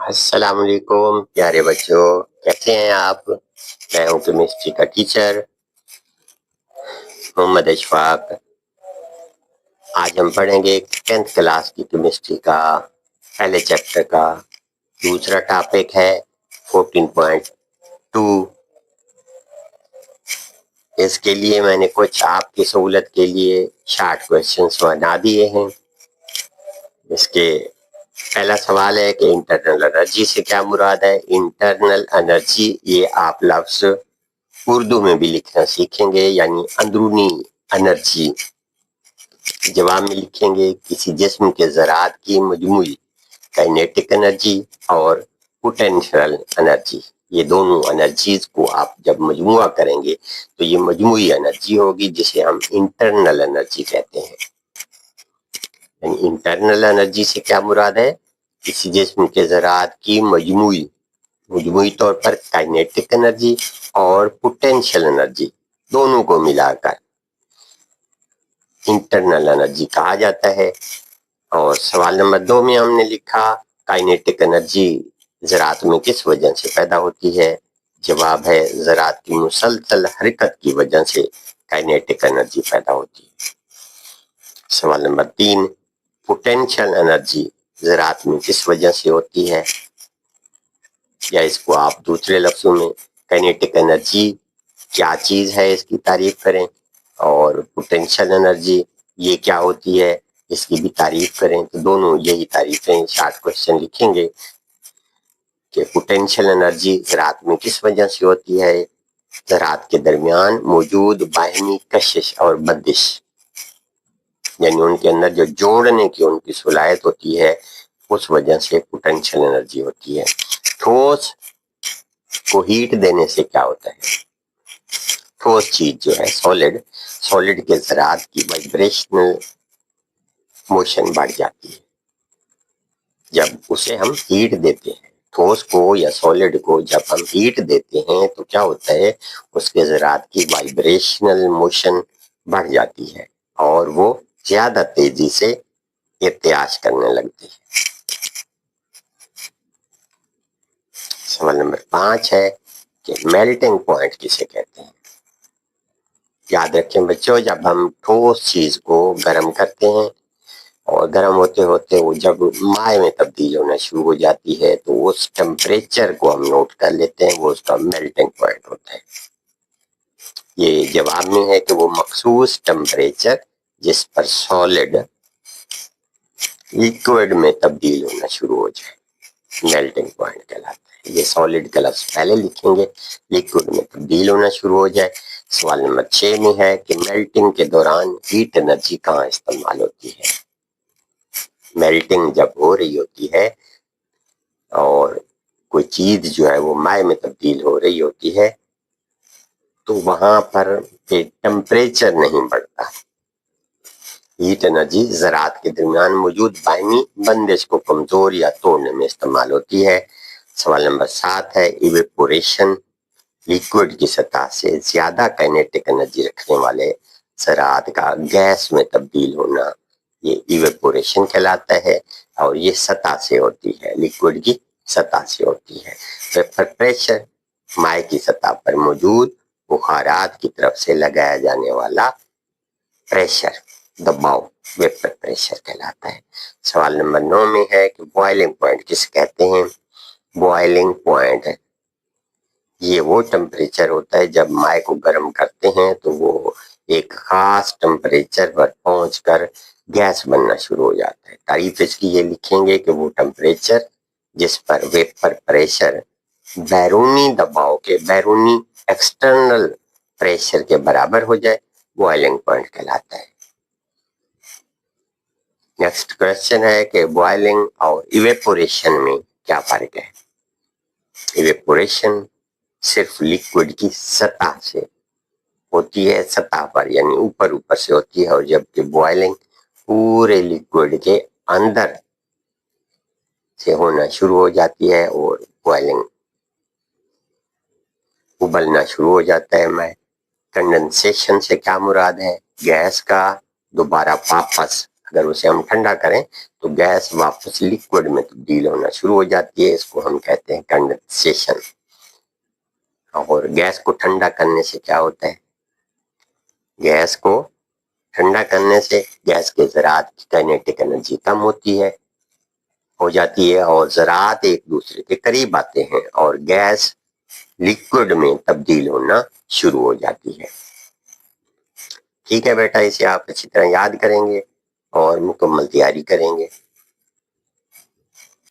अस्सलाम वालेकुम प्यारे बच्चों, कैसे हैं आप। मैं हूं केमिस्ट्री का टीचर मोहम्मद अशफाक। आज हम पढ़ेंगे 10th क्लास की केमिस्ट्री का पहले चैप्टर का दूसरा टॉपिक है 14.2। इसके लिए मैंने कुछ आपकी सहूलत के लिए शॉर्ट क्वेश्चंस बना दिए हैं। इसके पहला सवाल है कि इंटरनल एनर्जी से क्या मुराद है। इंटरनल एनर्जी ये आप लफ्ज उर्दू में भी लिखना सीखेंगे, यानी अंदरूनी एनर्जी। जवाब में लिखेंगे किसी जिस्म के ज़रात की मजमूई काइनेटिक एनर्जी और पोटेंशियल एनर्जी। ये दोनों एनर्जीज को आप जब मजमुआ करेंगे तो ये मजमूई एनर्जी होगी, जिसे हम इंटरनल एनर्जी कहते हैं। यानी इंटरनल एनर्जी से क्या मुराद है, किसी जिस्म के ज़रात की मजमूई तौर पर काइनेटिक एनर्जी और पोटेंशियल एनर्जी दोनों को मिलाकर इंटरनल एनर्जी कहा जाता है। और सवाल नंबर 2 में हमने लिखा काइनेटिक एनर्जी ज़रात में किस वजह से पैदा होती है। जवाब है ज़रात की मुसलसल हरकत की वजह से काइनेटिक एनर्जी पैदा होती है। सवाल नंबर 3 पोटेंशियल एनर्जी ज़रात में किस वजह से होती है, या इसको आप दूसरे लफ्जों में काइनेटिक एनर्जी क्या चीज़ है इसकी तारीफ करें, और पोटेंशियल एनर्जी ये क्या होती है इसकी भी तारीफ करें। तो दोनों यही तारीफें शॉर्ट क्वेश्चन लिखेंगे कि पोटेंशियल एनर्जी ज़रात में किस वजह से होती है। ज़रात के दरमियान मौजूद बाहमी कशिश और बंदिश, यानी उनके अंदर जो जोड़ने की उनकी सलाहियत होती है, उस वजह से पोटेंशियल एनर्जी होती है। ठोस को हीट देने से क्या होता है। ठोस चीज जो है सॉलिड के ज़रात की वाइब्रेशनल मोशन बढ़ जाती है जब उसे हम हीट देते हैं। ठोस को या सॉलिड को जब हम हीट देते हैं तो क्या होता है, उसके ज़रात की वाइब्रेशनल मोशन बढ़ जाती है और वो ज्यादा तेजी से इर्तियाज करने लगती है। सवाल नंबर 5 है कि मेल्टिंग पॉइंट किसे कहते हैं। याद रखें बच्चों, जब हम ठोस चीज को गर्म करते हैं और गर्म होते होते वो जब माए में तब्दील होना शुरू हो जाती है तो उस टेम्परेचर को हम नोट कर लेते हैं, वो उसका मेल्टिंग पॉइंट होता है। ये जवाब में है कि वो मखसूस टेम्परेचर जिस पर सॉलिड लिक्विड में तब्दील होना शुरू हो जाए मेल्टिंग पॉइंट कहलाता है। ये सॉलिड का लफ्ज पहले लिखेंगे, लिक्विड में तब्दील होना शुरू हो जाए। सवाल नंबर 6 में है कि मेल्टिंग के दौरान हीट एनर्जी कहाँ इस्तेमाल होती है। मेल्टिंग जब हो रही होती है और कोई चीज जो है वो माए में तब्दील हो रही होती है तो वहां पर टेम्परेचर नहीं बढ़ता। हीट एनर्जी ज़रात के दरमियान मौजूद बाहमी बंदिश को कमजोर या तोड़ने में इस्तेमाल होती है। सवाल नंबर 7 है इवेपोरेशन लिक्विड की सतह से ज्यादा काइनेटिक एनर्जी रखने वाले ज़रात का गैस में तब्दील होना, ये इवेपोरेशन कहलाता है और ये सतह से होती है, लिक्विड की सतह से होती है। वेपर प्रेशर माए की सतह पर मौजूद बुखारात की तरफ से लगाया जाने वाला प्रेशर, दबाव, वेपर प्रेशर कहलाता है। सवाल नंबर 9 में है कि बॉइलिंग पॉइंट किसे कहते हैं। बॉइलिंग पॉइंट ये वो टेम्परेचर होता है जब माए को गर्म करते हैं तो वो एक खास टेम्परेचर पर पहुंचकर गैस बनना शुरू हो जाता है। तारीफ इसकी ये लिखेंगे कि वो टेम्परेचर जिस पर वेपर प्रेशर बैरूनी दबाव के बैरूनी एक्सटर्नल प्रेशर के बराबर हो जाए, बॉइलिंग पॉइंट कहलाता है। नेक्स्ट क्वेश्चन है कि बॉइलिंग और इवेपोरेशन में क्या फर्क है। इवेपोरेशन सिर्फ लिक्विड की सतह से होती है, सतह पर यानी ऊपर ऊपर से होती है, और जबकि बॉइलिंग पूरे लिक्विड के अंदर से होना शुरू हो जाती है और बॉइलिंग उबलना शुरू हो जाता है। मैं कंडेंसेशन से क्या मुराद है, गैस का दोबारा वापस اگر اسے ہم ٹھنڈا کریں تو گیس واپس لکوڈ میں تبدیل ہونا شروع ہو جاتی ہے، اس کو ہم کہتے ہیں کنڈنسیشن۔ اور گیس کو ٹھنڈا کرنے سے کیا ہوتا ہے؟ گیس کو ٹھنڈا کرنے سے گیس کے ذرات کی کائنیٹک انرجی کم ہو جاتی ہے اور ذرات ایک دوسرے کے قریب آتے ہیں اور گیس لکوڈ میں تبدیل ہونا شروع ہو جاتی ہے۔ ٹھیک ہے بیٹا، اسے آپ اچھی طرح یاد کریں گے اور مکمل تیاری کریں گے۔